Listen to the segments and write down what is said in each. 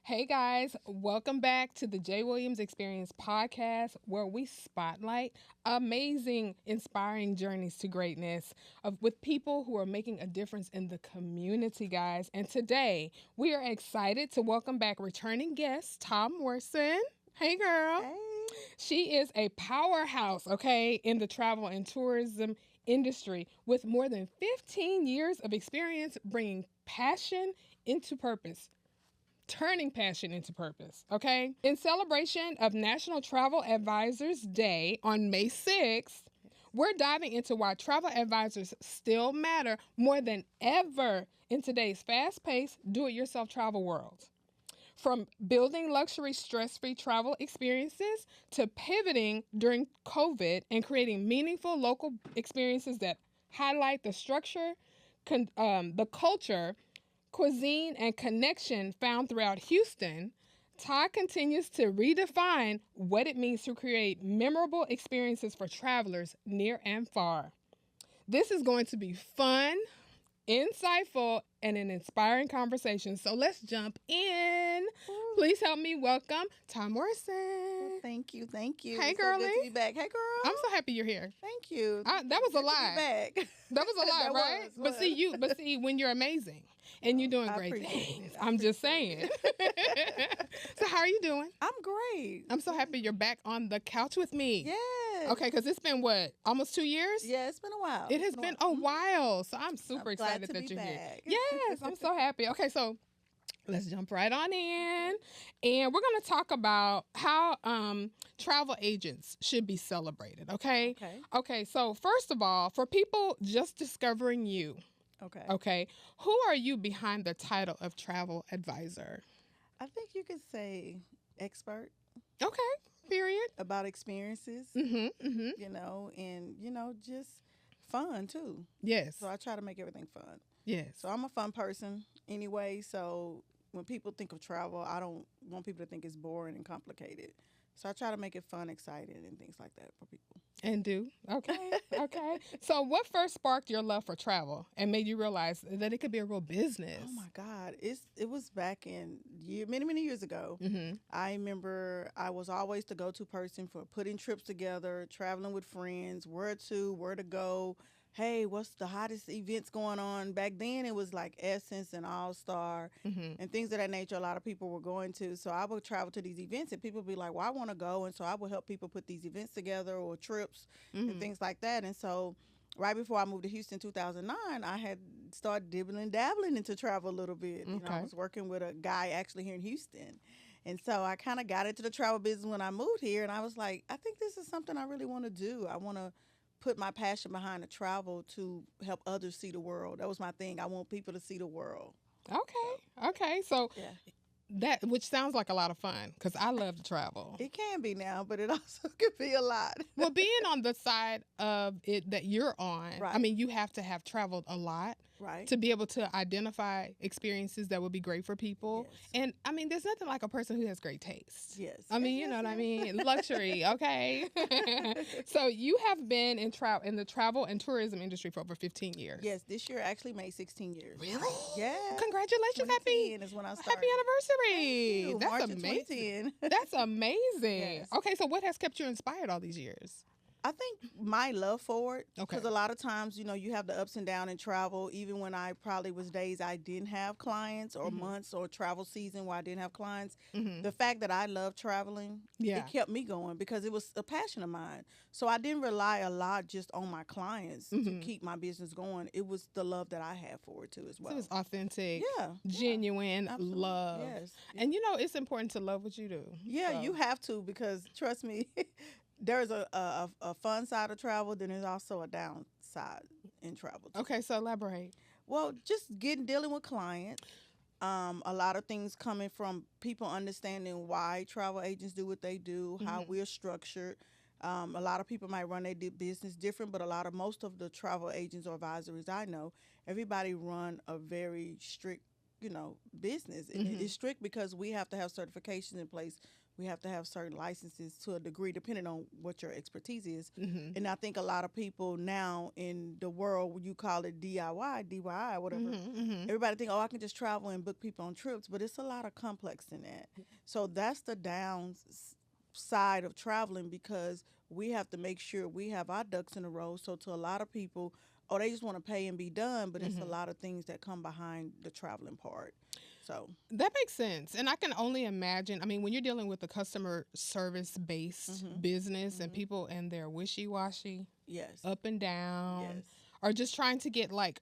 Hey guys, welcome back to the Jay Williams Experience podcast, where we spotlight amazing, inspiring journeys to greatness with people who are making a difference in the community, guys. And today we are excited to welcome back returning guest, Tom Morrison. Hey girl. Hey. She is a powerhouse, okay, in the travel and tourism industry with more than 15 years of experience bringing passion into purpose. Turning passion into purpose, okay? In celebration of National Travel Advisors Day on May 6th, we're diving into why travel advisors still matter more than ever in today's fast-paced, do-it-yourself travel world. From building luxury stress-free travel experiences to pivoting during COVID and creating meaningful local experiences that highlight the structure, the culture, cuisine, and connection found throughout Houston, Todd continues to redefine what it means to create memorable experiences for travelers near and far. This is going to be fun, insightful, and an inspiring conversation. So let's jump in. Ooh. Please help me welcome Tom Morrison. Thank you. Hey, It's girlie. so good to be back. Hey, girl. I'm so happy you're here. Thank you. That was a Good to lie. be back. That was a lie, That right? was. But see, when you're amazing and you're doing I great appreciate things, it. I'm just saying. So how are you doing? I'm great. I'm so happy you're back on the couch with me. Yes. Okay, because it's been what, almost 2 years? Yeah, it's been a while. It has been a while, so I'm super I'm glad excited to that be you're back. here. Yes, I'm so happy. Okay, so let's jump right on in, and we're going to talk about how travel agents should be celebrated. Okay. Okay. So first of all, for people just discovering you, Okay. who are you behind the title of travel advisor? I think you could say expert Okay. Period. about experiences, Mm-hmm. and just fun too. Yes. So I try to make everything fun. Yes. So I'm a fun person anyway. So when people think of travel, I don't want people to think it's boring and complicated. So I try to make it fun, exciting, and things like that for people. And do. Okay. Okay. So what first sparked your love for travel and made you realize that it could be a real business? Oh my God. It was back in many years ago. Mm-hmm. I remember I was always the go-to person for putting trips together, traveling with friends, where to go. Hey, what's the hottest events going on? Back then, it was like Essence and All Star and things of that nature. A lot of people were going to. So I would travel to these events and people would be like, well, I want to go. And so I would help people put these events together or trips and things like that. And so right before I moved to Houston in 2009, I had started dabbling into travel a little bit. You know, I was working with a guy actually here in Houston. And so I kind of got into the travel business when I moved here. And I was like, I think this is something I really want to do. I want to put my passion behind the travel to help others see the world. That was my thing. I want people to see the world. Okay. So Yeah. that, which sounds like a lot of fun because I love to travel. It can be now, but it also could be a lot. Well, being on the side of it that you're on, Right. I mean, you have to have traveled a lot Right. to be able to identify experiences that would be great for people. Yes. And I mean, there's nothing like a person who has great taste. Yes. I mean, you know what I mean? Luxury, okay? So you have been in the travel and tourism industry for over 15 years. Yes, this year actually made 16 years. Really? Yeah. Congratulations. 2010 is when I started. Happy anniversary. Thank you. That's March of amazing. 2010. That's amazing. Yes. Okay, so what has kept you inspired all these years? I think my love for it, Okay. because a lot of times, you have the ups and downs in travel. Even when I probably was days I didn't have clients or months or travel season where I didn't have clients, the fact that I love traveling, Yeah. it kept me going because it was a passion of mine. So I didn't rely a lot just on my clients to keep my business going. It was the love that I had for it too as well. It was authentic, Yeah, genuine absolutely. love. Yes. And it's important to love what you do. Yeah, So- you have to, because trust me, there's a fun side of travel, then there's also a downside in travel too. Okay, so elaborate. Well, just dealing with clients. A lot of things coming from people understanding why travel agents do what they do, how we're structured. A lot of people might run their business different, but most of the travel agents or advisories I know, everybody run a very strict business. And it's strict because we have to have certifications in place We have to have certain licenses to a degree, depending on what your expertise is. Mhm. And I think a lot of people now in the world, you call it DIY, whatever. Mhm. Mhm. Everybody think, oh, I can just travel and book people on trips, but it's a lot of complex in that. So that's the downside of traveling because we have to make sure we have our ducks in a row. So to a lot of people, oh, they just want to pay and be done, but it's a Mhm. lot of things that come behind the traveling part. So That makes sense. And I can only imagine. I mean, when you're dealing with a customer service based mhm, business and mhm, people and they're wishy washy, yes, up and down, yes. or just trying to get like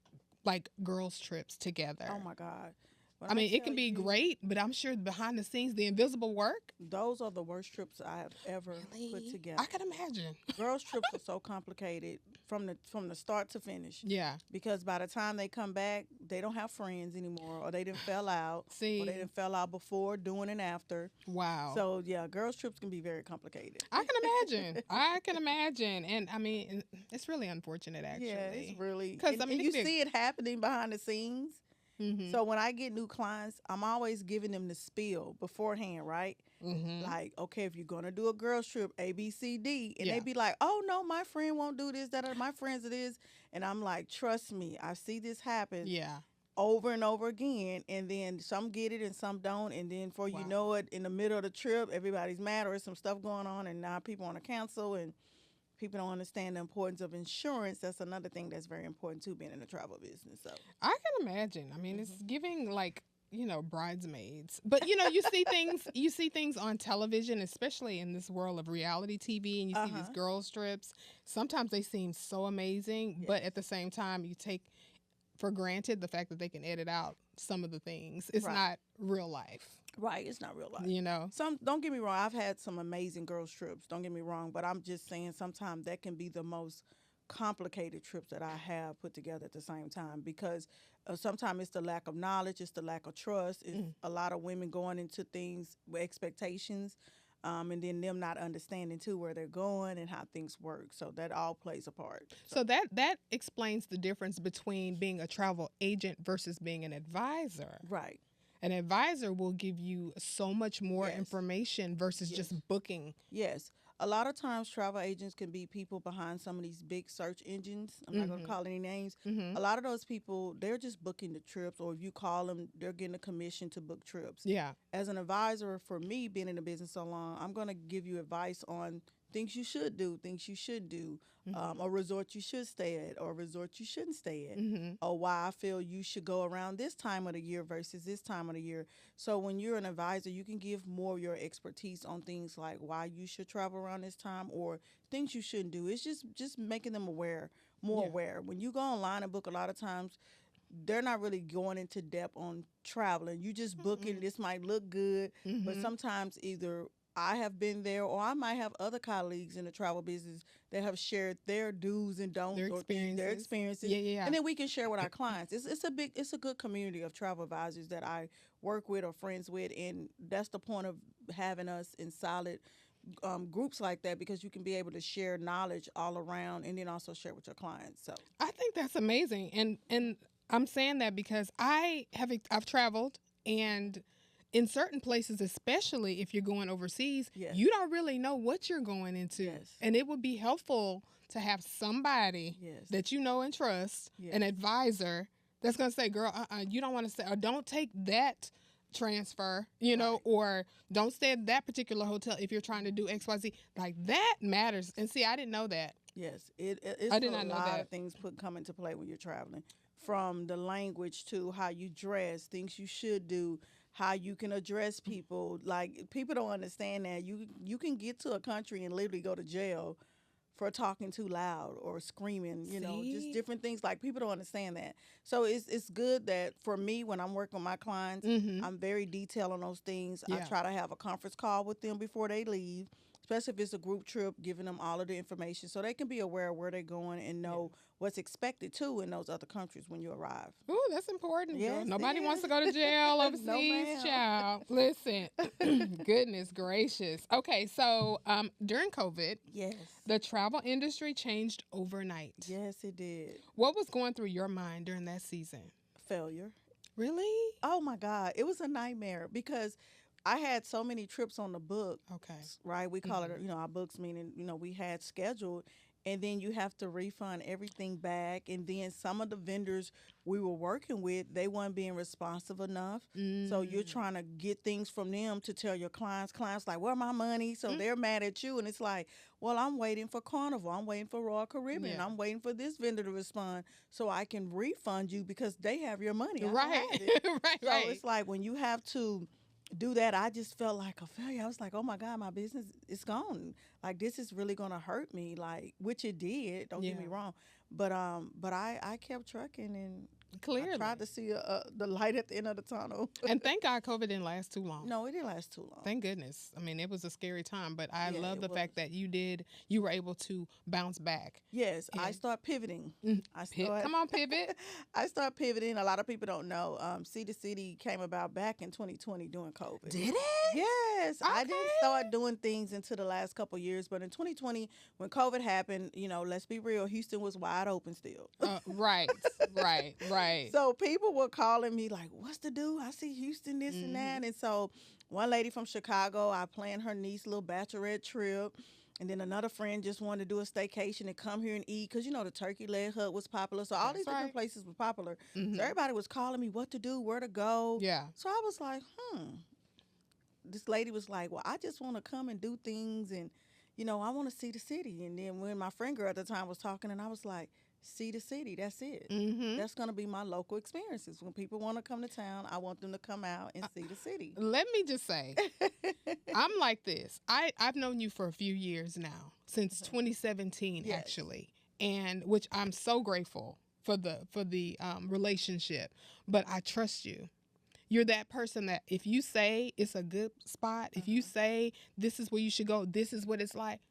girls trips Oh together. my God. When I I mean, it tell can be you, great, but I'm sure behind the scenes, the invisible work. those are the worst trips I have ever put Really? I together. can imagine. Girls' trips are so complicated from the start to finish Yeah. because by the time they come back, they don't have friends anymore, or they didn't fell out, or they See, didn't fell out before, during, and after. wow. So yeah, girls' trips can be very complicated. I can imagine. I can imagine. And I mean, it's really unfortunate Yeah, it's actually. really Because, I and mean, it you could be see it happening behind the scenes. mm-hmm. So when I get new clients, I'm always giving them the spiel beforehand, right? Mm-hmm. Like, okay, if you're gonna do a girls trip, A, B, C, D, and they Yeah. be like, oh no, my friend won't do this, that, or my friends it is, and I'm like, trust me, I see this happen Yeah. over and over again, and then some get it and some don't, and then before you Wow. know it, in the middle of the trip, everybody's mad or some stuff going on, and now people want to cancel, and people don't understand the importance of insurance. That's another thing that's very important too, being in the travel business. So, I can imagine. I mean, it's hmm giving like, bridesmaids. But you see things on television, especially in this world of reality TV, and you uh see these huh, girls trips. Sometimes they seem so amazing, but at yes, the same time you take for granted the fact that they can edit out some of the things. It's right. not real life, Right, it's not real life. you know. Some don't get me wrong, I've had some amazing girls trips. Don't get me wrong, but I'm just saying sometimes that can be the most complicated trips that I have put together at the same time because sometimes it's the lack of knowledge, it's the lack of trust, it's Mm. a lot of women going into things with expectations, and then them not understanding too where they're going and how things work. So that all plays a part. So So that explains the difference between being a travel agent versus being an advisor. right, An advisor will give you so much more yes, information versus yes. just booking. Yes. A lot of times, travel agents can be people behind some of these big search engines. I'm not going to Mhm. call any names. Mhm. A lot of those people, they're just booking the trips, or if you call them, they're getting a commission to book trips. Yeah. As an advisor, for me, being in the business so long, I'm going to give you advice on things you should do, things you should do, Mhm. a resort you should stay at, or a resort you shouldn't stay at, Mhm. or why I feel you should go around this time of the year versus this time of the year. So when you're an advisor, you can give more of your expertise on things like why you should travel around this time or things you shouldn't do. It's just making them aware, more Yeah. aware. When you go online and book, a lot of times they're not really going into depth on traveling. You just booking. Mm-mm. This might look good, but Mhm. sometimes either I have been there or I might have other colleagues in the travel business that have shared their do's and Their don'ts or things, their experiences. experiences, Yeah, yeah, and then we can share with our clients. It's a good community of travel advisors that I work with or friends with, and that's the point of having us in solid groups like that because you can be able to share knowledge all around and then also share with your clients. So, yeah. I think that's amazing. And I'm saying that because I've traveled, and in certain places, especially if you're going overseas, yes, you don't really know what you're going into. yes, And it would be helpful to have somebody yes, that you know and trust, an yes, advisor that's going to say, girl, you don't want to say, or don't take that transfer, right. or don't stay at that particular hotel if you're trying to do XYZ. Like that matters. And see, I didn't know that. Yes, I it's a did not know lot that. of things come into play when you're traveling, from the language to how you dress, things you should do, how you can address people. Like people don't understand that you can get to a country and literally go to jail for talking too loud or screaming. Just See? different things. Like people don't understand that. So it's good that for me when I'm working with my clients, Mm-hmm. I'm very detailed on those things. I Yeah. try to have a conference call with them before they leave, especially if it's a group trip, giving them all of the information so they can be aware of where they're going and Yeah. know what's expected too in those other countries when you arrive. Ooh, that's important, girl. Yes, it Nobody wants to go to jail is. No, overseas, ma'am. child. Listen, goodness gracious. Okay, so during COVID, Yes. the travel industry changed overnight. Yes, it did. What was going through your mind during that season? Failure. Really? Oh my God, it was a nightmare because I had so many trips on the books, Okay. right? We call it, Mhm. our books, meaning, we had scheduled, and then you have to refund everything back. And then some of the vendors we were working with, they weren't being responsive enough. So you're Mm. trying to get things from them to tell your clients like, where my money? So Mm. they're mad at you. And it's like, well, I'm waiting for Carnival. I'm waiting for Royal Caribbean. Yeah. I'm waiting for this vendor to respond so I can refund you because they have your money. I don't Right. have it. Right. So Right. it's like when you have to do that, I just felt like a failure. I was like, oh my God, my business is gone. Like this is really gonna hurt me. Like, which it did. Don't get me Yeah. wrong, but I kept trucking and I tried Clearly. to see the light at the end of the tunnel. And thank God COVID didn't last too long. No, it didn't last too long. Thank goodness. I mean, it was a scary time, but I Yeah, love it the was. fact that you were able to bounce back. Yes, I And start pivoting. mm, I start come on, pivot. I start pivoting. A lot of people don't know. Sea to City came about back in 2020 during COVID. Did it? Yes, I didn't Okay. start doing things until the last couple years, but in 2020, when COVID happened, let's be real, Houston was wide open still. Right. Right. Right. So people were calling me like, "What's to do? I see Houston this and Hmm. that." And so one lady from Chicago, I planned her niece little bachelorette trip. And then another friend just wanted to do a staycation and come here and eat because the turkey leg hut was popular. So all these That's different right. places were popular. So Hmm. everybody was calling me what to do, where to go. Yeah. So I was like, this lady was like, "Well, I just want to come and do things, and I want to see the city." And then when my friend girl at the time was talking, and I was like, "See the city. That's it. Hmm. That's gonna be my local experiences. When people want to come to town, I want them to come out and see the city." Let me just say, I'm like this. I've known you for a few years now, since 2017 Yes. actually, and which I'm so grateful for the relationship. But I trust you. You're that person that if you say it's a good spot, if you Uh-huh. say this is where you should go, this is what it's like,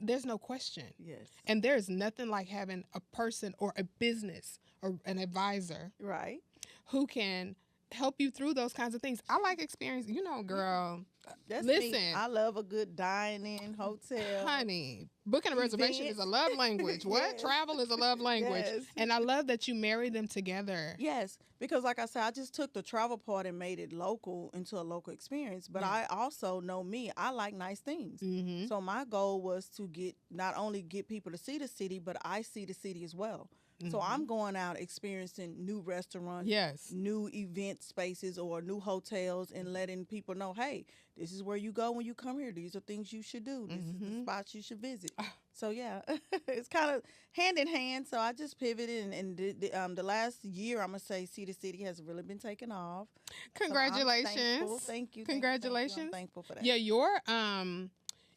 there's no question. Yes. And there's nothing like having a person or a business or an advisor Right. who can help you through those kinds of things. I like experience, Yeah. girl. That's me. Listen, I love a good dine-in hotel honey, booking a reservation is a events. love language. What? Yes. Travel is a love language. Yes. And I love that you marry them together. Yes, because like I said, I just took the travel part and made it local into a local experience. But Yeah. I also know me, I like nice things. Mm-hmm. So my goal was to get not only get people to see the city, but I see the city as well. So Mm-hmm. I'm going out experiencing new restaurants, Yes. new event spaces, or new hotels, and letting people know, hey, this is where you go when you come here. These are things you should do. This is the Mm-hmm. spots you should visit. So yeah, it's kind of hand in hand. So I just pivoted, and the last year, I'm gonna say, See the City has really been taking off. So I'm thankful. Congratulations. Thank you, thank you, thank you. I'm Congratulations. thankful for that. Yeah,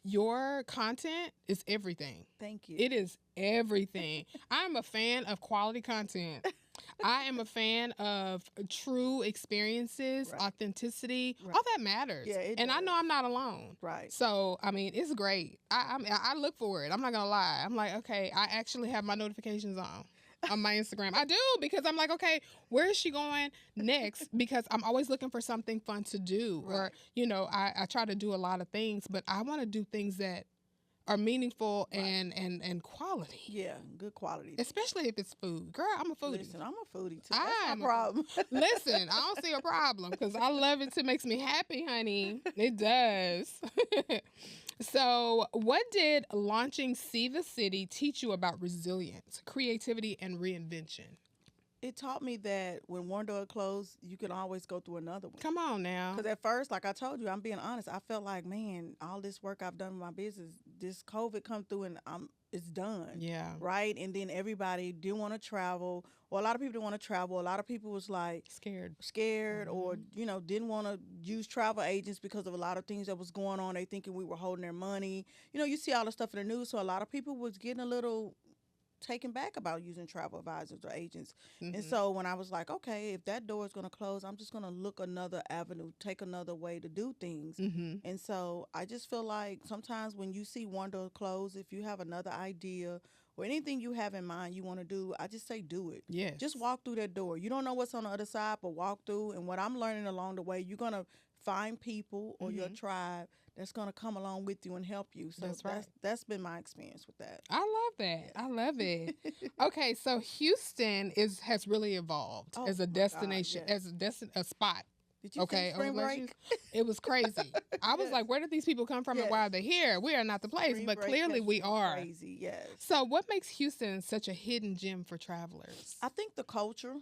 your content is everything. Thank you. It is everything. I'm a fan of quality content. I am a fan of true experiences, Right, authenticity. right. All that matters. Yeah, it And I know does. I'm not alone. Right. So, I mean, it's great. I look for it. I'm not going to lie. I'm like, okay, I actually have my notifications on my Instagram. I do because I'm like, okay, where is she going next? Because I'm always looking for something fun to do. Or, Right. I try to do a lot of things, but I want to do things that are meaningful Right. and quality. Yeah, good quality. Especially if it's food. Girl, I'm a foodie. Listen, I'm a foodie too. That's I'm my problem. Listen, I don't see a problem because I love it. It makes me happy, honey. It does. So, what did launching See the City teach you about resilience, creativity, and reinvention? It taught me that when one door closed, you can always go through another one. Come on now. Because at first, like I told you, I'm being honest. I felt like, man, all this work I've done with my business, this COVID come through and it's done, Yeah. right? And then everybody didn't want to travel, or a lot of people didn't want to travel. A lot of people was like scared, or didn't want to use travel agents because of a lot of things that was going on. They thinking we were holding their money. You see all the stuff in the news, so a lot of people was getting a little taken back about using travel advisors or agents. Mm-hmm. And so when I was like, okay, if that door is going to close, I'm just going to look another avenue, take another way to do things. Mm-hmm. And so I just feel like sometimes when you see one door close, if you have another idea or anything you have in mind you want to do, I just say do it. Yes. Just walk through that door. You don't know what's on the other side, but walk through. And what I'm learning along the way, you're going to find people or your tribe that's going to come along with you and help you. So That's right. That's been my experience with that. I love that. I love it. Okay, so Houston has really evolved Oh as a my God, destination, yes. as a spot. Did you think Okay, spring old black shoes. break? It was crazy. I was Yes. like, where did these people come from and Yes. why are they here? We are not the place, Spring but break clearly has we been are. crazy. Yes. So, what makes Houston such a hidden gem for travelers? I think the culture,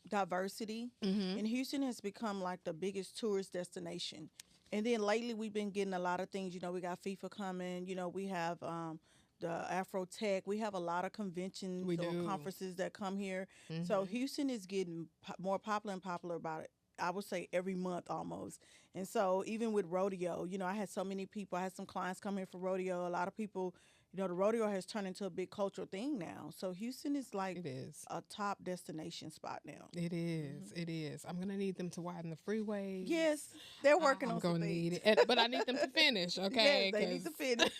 diversity Mm-hmm. in Houston has become like the biggest tourist destination. And then lately we've been getting a lot of things. You know, we got FIFA coming. You know, we have the Afro Tech. We have a lot of conventions We or do. conferences that come here. So Mm-hmm. Houston is getting more popular and popular about it. I would say every month almost. And so even with rodeo, you know, I had so many people. I had some clients come here for rodeo. A lot of people, you know, the rodeo has turned into a big cultural thing now. So Houston is like It is. a top destination spot now. It Hmm. is. It is. I'm gonna need them to widen the freeways. Yes, they're working I'm on some gonna need things. it, but I need them to finish, Yes, okay? they need Because, to finish.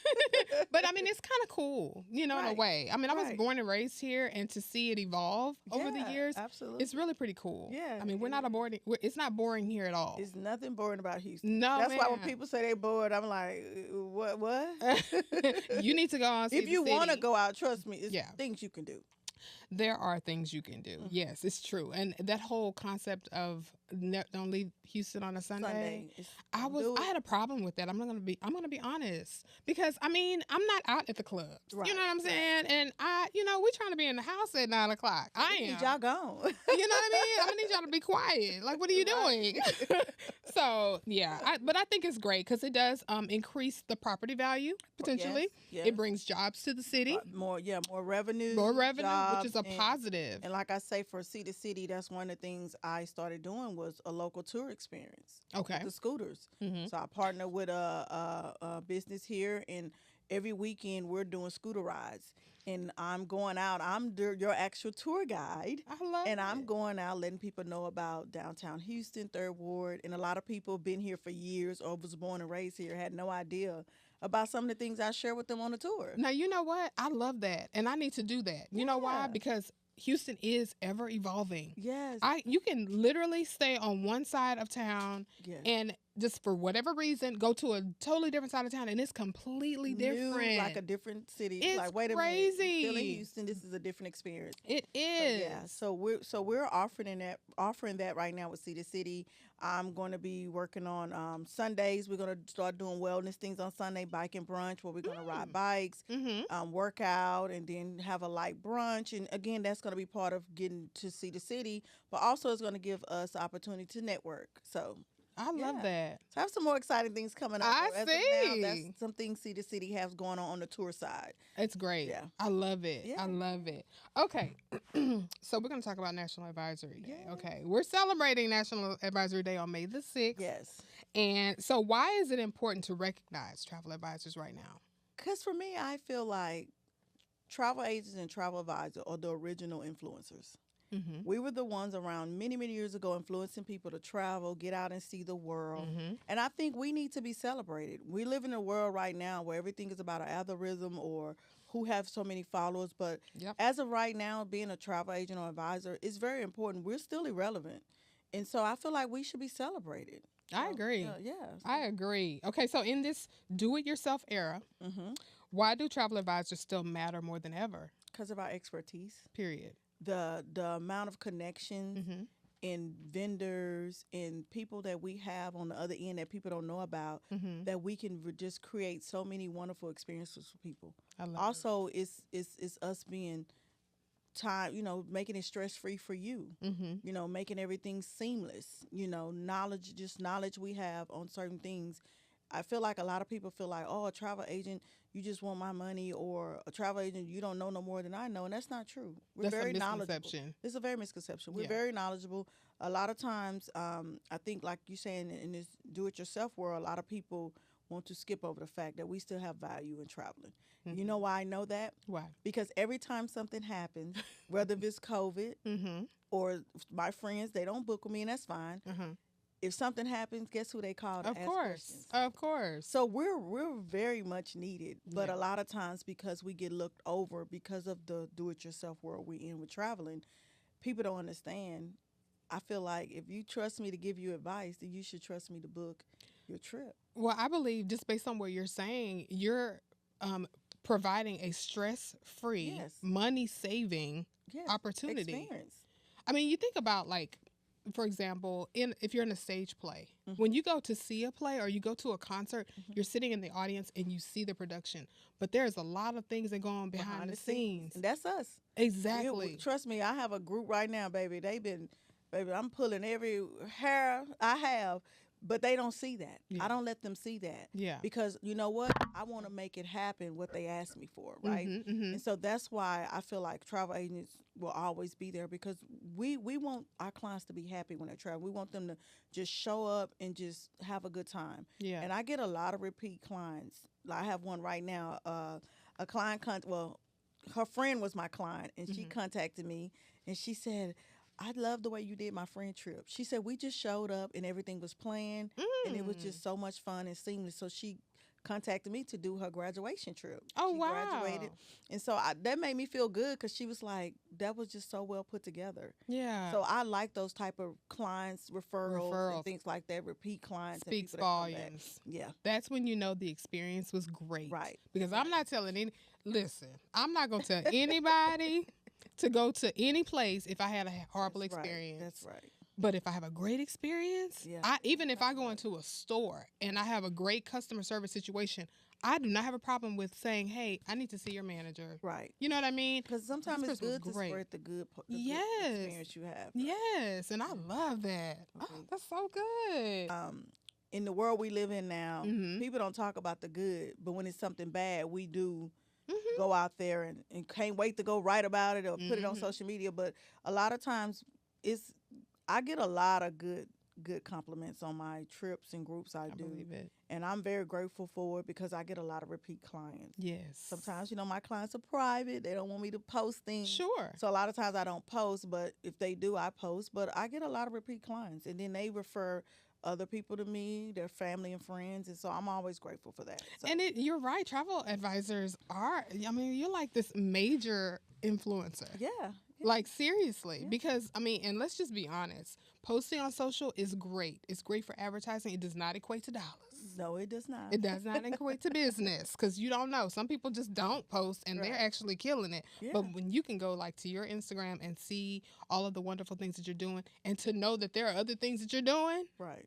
but I mean, it's kind of cool, you know, in a Right, way. I mean, I was right. born and raised here, and to see it evolve over the Yeah, years, it's absolutely. really pretty cool. Yeah, I mean, we're it not a is. boring. It's not boring here at all. It's nothing boring about Houston. No, That's why when man. people say they bored, I'm like, what, what? You need to go and see If the you want to city. go out, trust me, it's Yeah. things you can do. There are things you can do. Hmm. Yes, it's true. And that whole concept of don't leave Houston on a Sunday, Sunday, don't do I it. had a problem with that. I'm gonna be honest. Because I mean, I'm not out at the clubs. You know Right, what I'm right. saying? And we trying to be in the house at 9 o'clock. We I need am. y'all gone. You know what I mean? I'm gonna need y'all to be quiet. Like, what are you Right. doing? So yeah, but I think it's great because it does increase the property value Yes, potentially. yes. It brings jobs to the city, More, yeah, more revenue, more revenue, which is jobs, a and positive. like I say, for City City, that's one of the things I started doing was a local tour experience with Okay. the scooters. Hmm. So I partner with a business here, and every weekend we're doing scooter rides. And I'm going out. Your actual tour guide, I love and I'm it. going out letting people know about downtown Houston, Third Ward, and a lot of people been here for years or was born and raised here had no idea about some of the things I share with them on the tour. Now, you know what? I love that. And I need to do that. You know why? Yeah. Because Houston is ever evolving. Yes. You can literally stay on one side of town Yes. and just for whatever reason go to a totally different side of town and it's completely New, like a different. different city. It's Like, wait a minute, you still in crazy. Houston. This is a different experience. It So yeah, is. we're offering that right now with City City. I'm going to be working on Sundays. We're going to start doing wellness things on Sunday, bike and brunch, where we're going to ride bikes, Mm-hmm. work out, and then have a light brunch. And again, that's going to be part of getting to see the city, but also it's going to give us the opportunity to network. So I love yeah. that. So I have some more exciting things coming up. I Though. As of now, see. that's some things City City has going on the tour side. It's great. Yeah. I love it. Yeah. I love it. Okay. So we're going to talk about National Advisory Day. Yeah. Okay. We're celebrating National Advisory Day on May the 6th. Yes. And so why is it important to recognize travel advisors right now? Because for me, I feel like travel agents and travel advisors are the original influencers. Mm-hmm. We were the ones around many, many years ago influencing people to travel, get out and see the world. Mm-hmm. And I think we need to be celebrated. We live in a world right now where everything is about an algorithm or who have so many followers. But Yep. as of right now, being a travel agent or advisor is very important. We're still irrelevant. And so I feel like we should be celebrated. I So, agree. yeah. I agree. Okay. So in this do-it-yourself era, Mm-hmm. why do travel advisors still matter more than ever? Because of our expertise. Period. The amount of connections Mm-hmm. and vendors and people that we have on the other end that people don't know about, Mm-hmm. that we can just create so many wonderful experiences for people. I love it. Also, it's us being time, making it stress free for you. Mm-hmm. Making everything seamless. Knowledge we have on certain things. I feel like a lot of people feel like, oh, a travel agent, you just want my money, or a travel agent, you don't know no more than I know, and that's not true. We're That's very a knowledgeable. misconception. It's a very misconception. We're Yeah. very knowledgeable. A lot of times, I think, like you saying, in this do-it-yourself world, a lot of people want to skip over the fact that we still have value in traveling. Mm-hmm. You know why I know that? Why? Because every time something happens, whether it's COVID Mm-hmm. or my friends, they don't book with me, and that's fine. Uh-huh. If something happens, guess who they call to Of ask course. questions? Of course. So we're very much needed, but Yeah. a lot of times because we get looked over because of the do-it-yourself world we in with traveling, people don't understand. I feel like if you trust me to give you advice, then you should trust me to book your trip. Well, I believe just based on what you're saying, you're providing a stress-free, Yes. money-saving Yes. opportunity. Experience. I mean, you think about like for example, if you're in a stage play, Mhm. when you go to see a play or you go to a concert, Mhm. you're sitting in the audience and you see the production. But there's a lot of things that go on behind the scenes. And that's us. Exactly. Trust me, I have a group right now, baby. Baby, I'm pulling every hair I have, but they don't see that. Yeah. I don't let them see that. Yeah. Because you know what? I want to make it happen what they asked me for, right? Mm-hmm. And so that's why I feel like travel agents will always be there because we want our clients to be happy when they travel. We want them to just show up and just have a good time. Yeah. And I get a lot of repeat clients. I have one right now. A client, her friend was my client, and she contacted me, and she said, I love the way you did my friend trip. She said, we just showed up and everything was planned and it was just so much fun and seamless. So she contacted me to do her graduation trip. Oh, she wow. graduated. And so that made me feel good because she was like, that was just so well put together. Yeah. So I like those type of clients, referrals. And things like that, repeat clients. Speaks and people volumes. Yeah. That's when you know the experience was great. Right. Because I'm not telling listen, I'm not going to tell anybody to go to any place if I had a horrible experience. That's right. But if I have a great experience, even if I go into a store and I have a great customer service situation, I do not have a problem with saying, hey, I need to see your manager. Right. You know what I mean? Because sometimes it's good to spread the good experience you have. Yes, and I love that. Okay. Oh, that's so good. In the world we live in now, people don't talk about the good, but when it's something bad, we do go out there and can't wait to go write about it or put it on social media. But a lot of times I get a lot of good compliments on my trips and groups I do. Believe it. And I'm very grateful for it because I get a lot of repeat clients. Yes. Sometimes, my clients are private. They don't want me to post things. Sure. So a lot of times I don't post, but if they do, I post. But I get a lot of repeat clients. And then they refer other people to me, their family and friends. And so I'm always grateful for that. So. And you're right. Travel advisors you're like this major influencer. Yeah. Like, seriously, because, and let's just be honest. Posting on social is great. It's great for advertising. It does not equate to dollars. No, it does not. It does not equate to business because you don't know. Some people just don't post and they're actually killing it. Yeah. But when you can go to your Instagram and see all of the wonderful things that you're doing and to know that there are other things that you're doing. Right.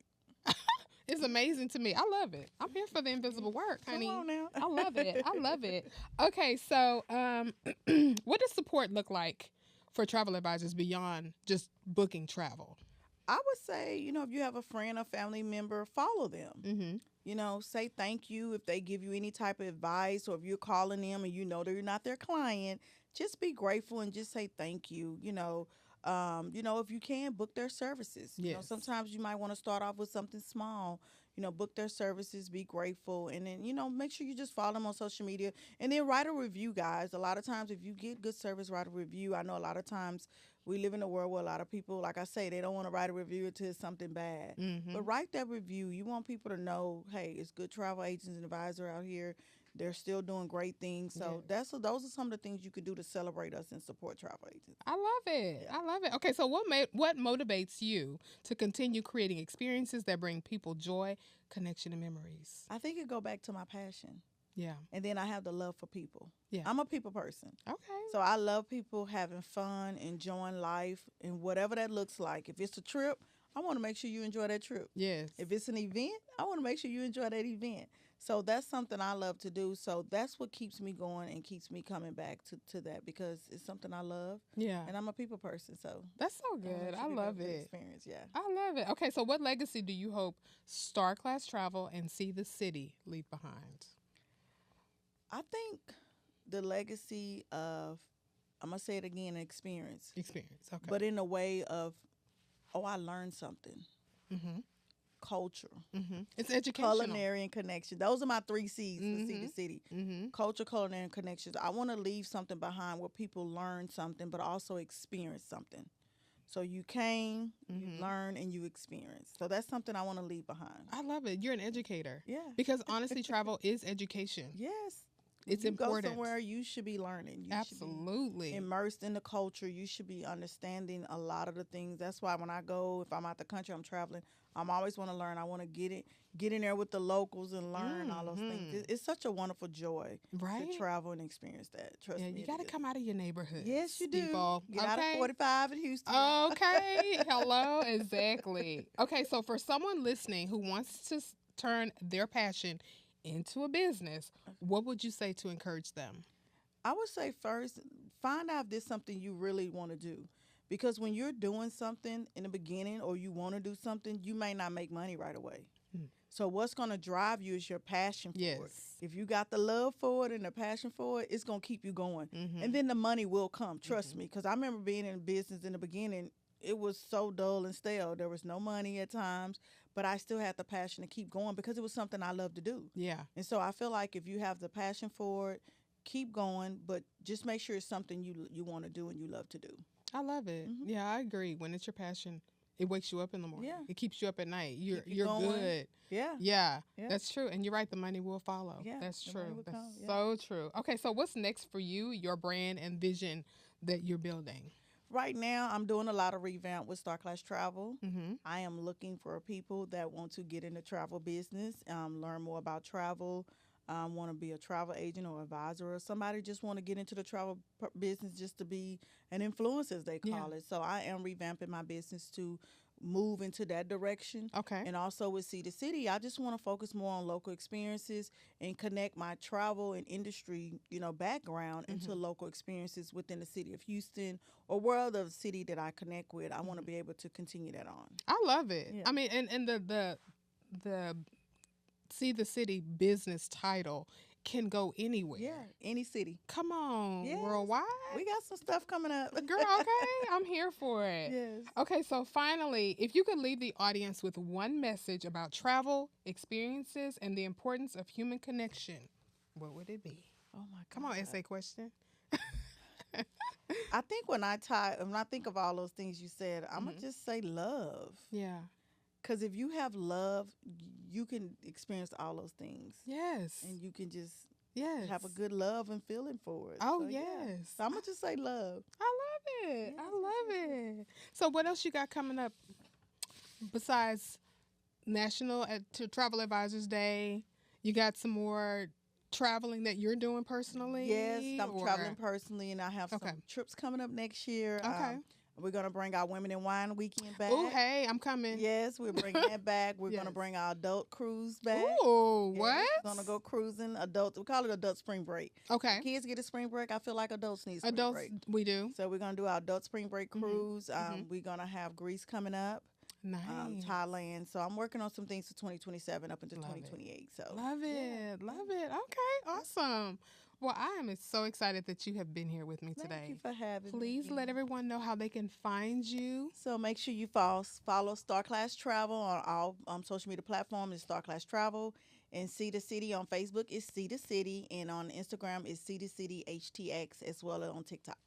It's amazing to me. I love it. I'm here for the invisible work, honey. Come on now. I love it. I love it. Okay, so what does support look like for travel advisors beyond just booking travel? I would say, if you have a friend or family member, follow them. Mm-hmm. Say thank you if they give you any type of advice, or if you're calling them and they're not their client, just be grateful and just say thank you. If you can, book their services. Yes. Sometimes you might want to start off with something small. Book their services, be grateful, and then, make sure you just follow them on social media and then write a review, guys. A lot of times if you get good service, write a review. I know a lot of times we live in a world where a lot of people, like I say, they don't want to write a review until it's something bad. Mm-hmm. But write that review. You want people to know, hey, it's good travel agents and advisor out here. They're still doing great things. So those are some of the things you could do to celebrate us and support travel agents. I love it. Yeah. I love it. Okay, so what motivates you to continue creating experiences that bring people joy, connection, and memories? I think it go back to my passion. Yeah. And then I have the love for people. Yeah. I'm a people person. Okay. So I love people having fun, enjoying life, and whatever that looks like. If it's a trip, I want to make sure you enjoy that trip. Yes. If it's an event, I want to make sure you enjoy that event. So that's something I love to do. So that's what keeps me going and keeps me coming back to that because it's something I love. Yeah. And I'm a people person. So that's so good. I love it. Experience, yeah. I love it. Okay, so what legacy do you hope Star Class Travel and See the City leave behind? I think the legacy of, I'm going to say it again, experience. Experience, okay. But in a way of, I learned something. Mm-hmm. Culture. Mm-hmm. It's educational. Culinary and connection. Those are my 3 C's for See the City. Mm-hmm. Culture, culinary, and connections. I want to leave something behind where people learn something, but also experience something. So you came, you learn, and you experience. So that's something I want to leave behind. I love it. You're an educator. Yeah. Because honestly, travel is education. Yes. When It's you go important. somewhere, you should be learning. You should be Absolutely. immersed in the culture. You should be understanding a lot of the things. That's why when I go, if I'm out the country, I'm traveling, I'm always want to learn. I want to get in there with the locals and learn all those things. Hmm. It's such a wonderful joy to Right? travel and experience that. Trust Yeah, me, you it got to is. come out of your neighborhood, Yes, you do. people. Get out of Okay? 45 in Houston, y'all. Okay. Hello. Exactly. Okay. So, for someone listening who wants to turn their passion into a business, what would you say to encourage them? I would say first, find out if this is something you really want to do. Because when you're doing something in the beginning or you want to do something, you may not make money right away. Hmm. So what's going to drive you is your passion for it. Yes. If you got the love for it and the passion for it, it's going to keep you going. And Mm-hmm. then the money will come. Trust Mm-hmm. me. Because I remember being in business in the beginning, it was so dull and stale. There was no money at times, but I still had the passion to keep going because it was something I loved to do. Yeah. And so I feel like if you have the passion for it, keep going, but just make sure it's something you want to do and you love to do. I love it. Hmm. Yeah, I agree. When it's your passion, it wakes you up in the morning. Yeah. It keeps you up at night. Keep you You're going. good. Yeah. Yeah, Yeah. that's true. And you're right, the money will follow. Yeah, That's the money true. will That's come, yeah. so true. Okay, so what's next for you, your brand and vision that you're building? Right now, I'm doing a lot of revamp with Star Class Travel. Mm-hmm. I am looking for people that want to get in the travel business, learn more about travel, want to be a travel agent or advisor, or somebody just want to get into the travel business just to be an influencer, as they Yeah. call it. So I am revamping my business to move into that direction. Okay. And also with Sea to City, I just want to focus more on local experiences and connect my travel and industry, background into Mm-hmm. local experiences within the city of Houston or where the city that I connect with. I want to Mm-hmm. be able to continue that on. I love it. Yeah. I mean, and the See the City business title can go anywhere. Yeah, any city. Come on, Yes. worldwide. We got some stuff coming up. Girl, okay, I'm here for it. Yes. Okay, so finally, if you could leave the audience with one message about travel, experiences, and the importance of human connection, what would it be? Oh my God. Come on, essay question. I think when I think of all those things you said, I'm gonna just say love. Yeah. Because if you have love, you can experience all those things, Yes. and you can just Yes. have a good love and feeling for it. Oh, So, yeah. yes. So I'm gonna just say love. I love it. Yes, I yes, love yes, yes. it. So, what else you got coming up besides National to Travel Advisors Day? You got some more traveling that you're doing personally? Yes, I'm or- traveling personally, and I have Okay. some trips coming up next year. Okay. We're gonna bring our Women in Wine weekend back. Oh, hey, I'm coming. Yes, we're bringing that back. We're Yes. gonna bring our adult cruise back. Ooh, Yes, what? We're gonna go cruising. Adult. We call it adult spring break. Okay. Kids get a spring break. I feel like adults need a spring Adults, break. we do. So we're gonna do our adult spring break Mhm, cruise. mhm. We're gonna have Greece coming up, Nice. Thailand. So I'm working on some things for 2027 up into Love it. 2028. So Love yeah. it. Love it. Okay, awesome. Well, I am so excited that you have been here with me Thank today. you for having me. Please let again. everyone know how they can find you. So make sure you follow Star Class Travel on all social media platforms. Is Star Class Travel, and See the City on Facebook is See the City, and on Instagram is See the City HTX, as well as on TikTok.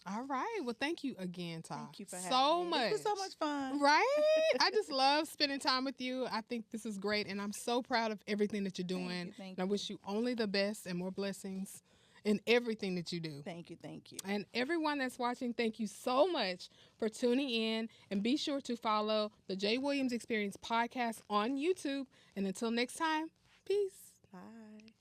All right. Well, thank you again, Todd. Thank you for having so me. much. This was so much fun. Right? I just love spending time with you. I think this is great, and I'm so proud of everything that you're doing. Thank And I you. wish you only the best and more blessings in everything that you do. Thank you. Thank you. And everyone that's watching, thank you so much for tuning in. And be sure to follow the Jay Williams Experience podcast on YouTube. And until next time, peace. Bye.